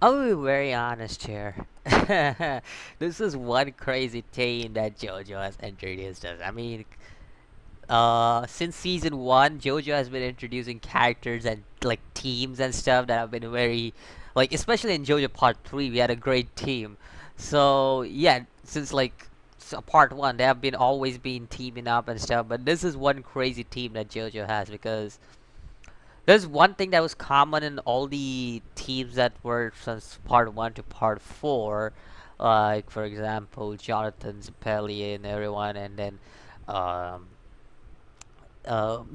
I'll be very honest here. This is one crazy team that JoJo has introduced us. I mean, since season one, JoJo has been introducing characters and like teams and stuff that have been very, like especially in JoJo Part Three, we had a great team. So yeah, since like Part One, they have been always been teaming up and stuff. But this is one crazy team that JoJo has because there's one thing that was common in all the teams that were since part one to part four, like for example, Jonathan, Zappelli, and everyone, and then um,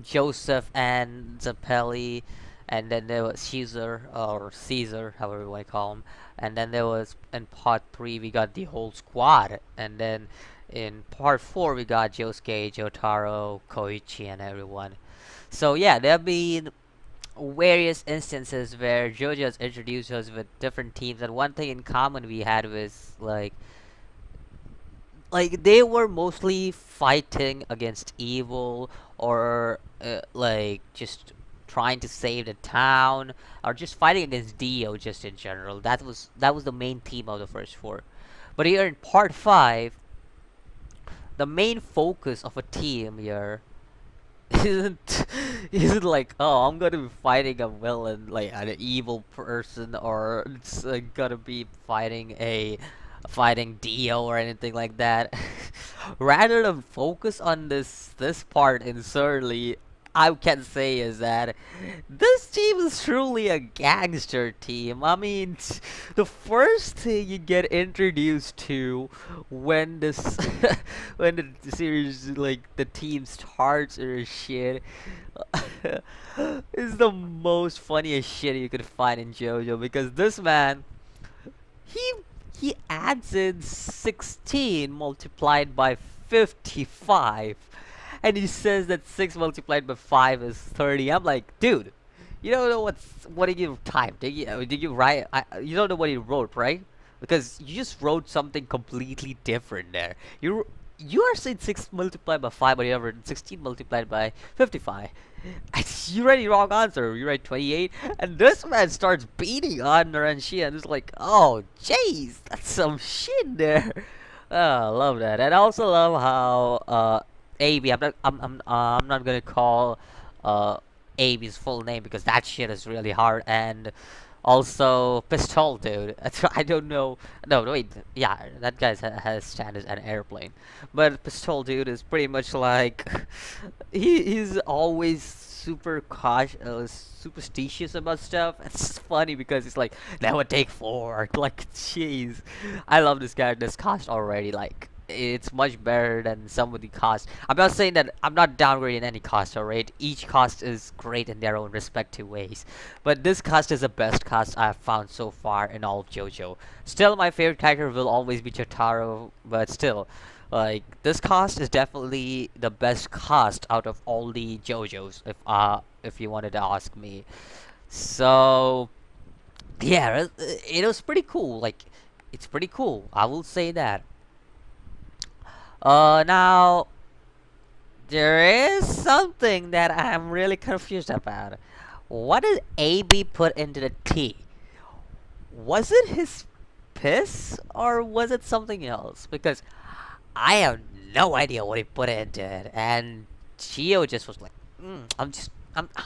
Joseph and Zappelli, and then there was Caesar, however you want to call him, and then there was in part three we got the whole squad, and then in part four we got Josuke, Jotaro, Koichi, and everyone. So yeah, there have been various instances where JoJo has introduced us with different teams, and one thing in common we had was like they were mostly fighting against evil or like just trying to save the town or just fighting against Dio just in general. That was the main theme of the first four. But here in part five, the main focus of a team here isn't isn't like, oh, I'm gonna be fighting a villain like an evil person, or it's gonna be fighting Dio or anything like that. Rather than focus on this part in Surly, I can say is that this team is truly a gangster team. I mean, the first thing you get introduced to when this when the series like the team starts or shit is the most funniest shit you could find in JoJo, because this man he he adds in 16 multiplied by 55, and he says that 6 multiplied by 5 is 30. I'm like, dude, you don't know what did you type? Did you write? You don't know what he wrote, right? Because you just wrote something completely different there. You are saying 6 multiplied by 5, but you have written 16 multiplied by 55. You write the wrong answer. You write 28, and this man starts beating on Naranshi, and it's like, oh, jeez, that's some shit there. Oh, I love that, and I also love how AB. I'm not gonna call uh AB's full name because that shit is really hard, and also Pistol dude. I don't know. No, wait. Yeah, that guy has standards an airplane, but Pistol dude is pretty much like he's always super cautious, superstitious about stuff. It's funny because it's like that would take four. Like, jeez, I love this guy. This cast already. Like, it's much better than some of the costs. I'm not saying that I'm not downgrading any cost, alright? Each cost is great in their own respective ways. But this cast is the best cast I've found so far in all of JoJo. Still, my favorite character will always be Jotaro, but still, like, this cast is definitely the best cast out of all the JoJos, if you wanted to ask me. So, yeah, it was pretty cool. Like, it's pretty cool. I will say that. Now there is something that I'm really confused about. What did AB put into the tea? Was it his piss or was it something else? Because I have no idea what he put into it, and Chio just was like,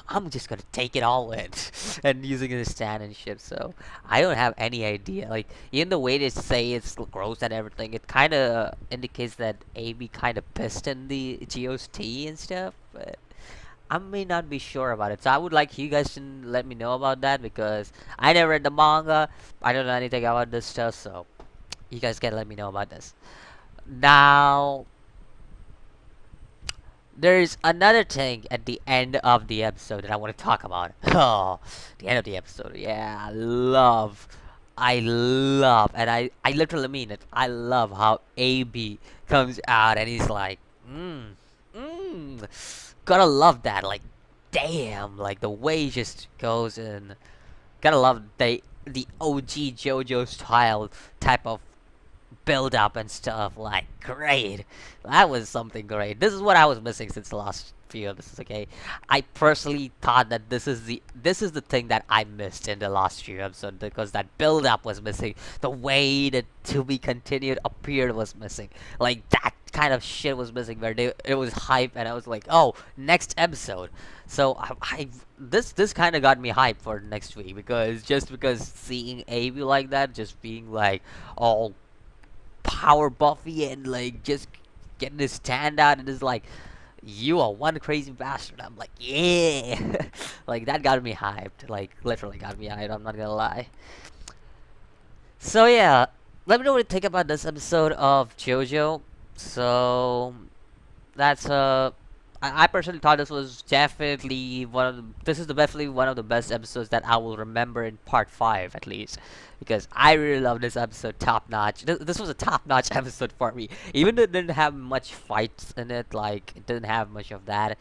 I'm just gonna take it all in, and using it as stand and shit. So I don't have any idea. Like, even the way they say it's gross and everything, it kind of indicates that AB kind of pissed in the Geo's tea and stuff. But I may not be sure about it. So I would like you guys to let me know about that, because I never read the manga. I don't know anything about this stuff. So you guys can let me know about this. Now, there's another thing at the end of the episode that I want to talk about. Oh, the end of the episode. Yeah, I love, and I literally mean it. I love how AB comes out and he's like, mmm, gotta love that. Like, damn, like the way he just goes in. Gotta love the OG JoJo style type of build up and stuff. Like, great. That was something great. This is what I was missing since the last few episodes. Okay, I personally thought that this is the thing that I missed in the last few episodes, because that build up was missing. The way that to be continued appeared was missing. Like, that kind of shit was missing, where it was hype, and I was like, oh, next episode. So this kind of got me hyped for next week, because seeing Avi like that, just being like all power buffy and like just getting his stand out, and is like, you are one crazy bastard. I'm like, yeah. Like, that got me hyped. Like, literally got me hyped. I'm not gonna lie. So yeah, let me know what you think about this episode of JoJo. So that's I personally thought this was definitely definitely one of the best episodes that I will remember in part 5 at least, because I really love this episode, top notch. This was a top notch episode for me, even though it didn't have much fights in it. Like, it didn't have much of that.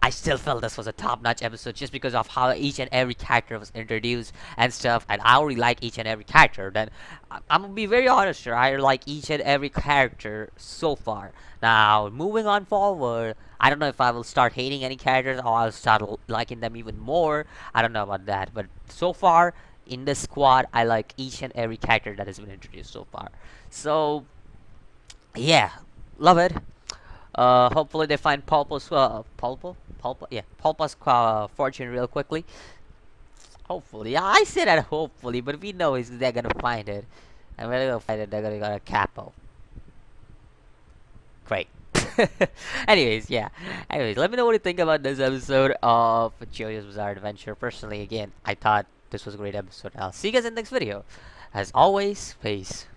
I still felt this was a top-notch episode, just because of how each and every character was introduced and stuff, and I already like each and every character. Then I'm gonna be very honest here, I like each and every character so far. Now, moving on forward, I don't know if I will start hating any characters, or I'll start liking them even more. I don't know about that, but so far in this squad, I like each and every character that has been introduced so far. So yeah, love it. Hopefully they find Pulpo's fortune real quickly. Hopefully, I say that hopefully, but we know they're gonna find it, and when they gonna find it, they're gonna get a capo. Great. Anyways, yeah. Anyways, let me know what you think about this episode of JoJo's Bizarre Adventure. Personally, again, I thought this was a great episode. I'll see you guys in the next video. As always, peace.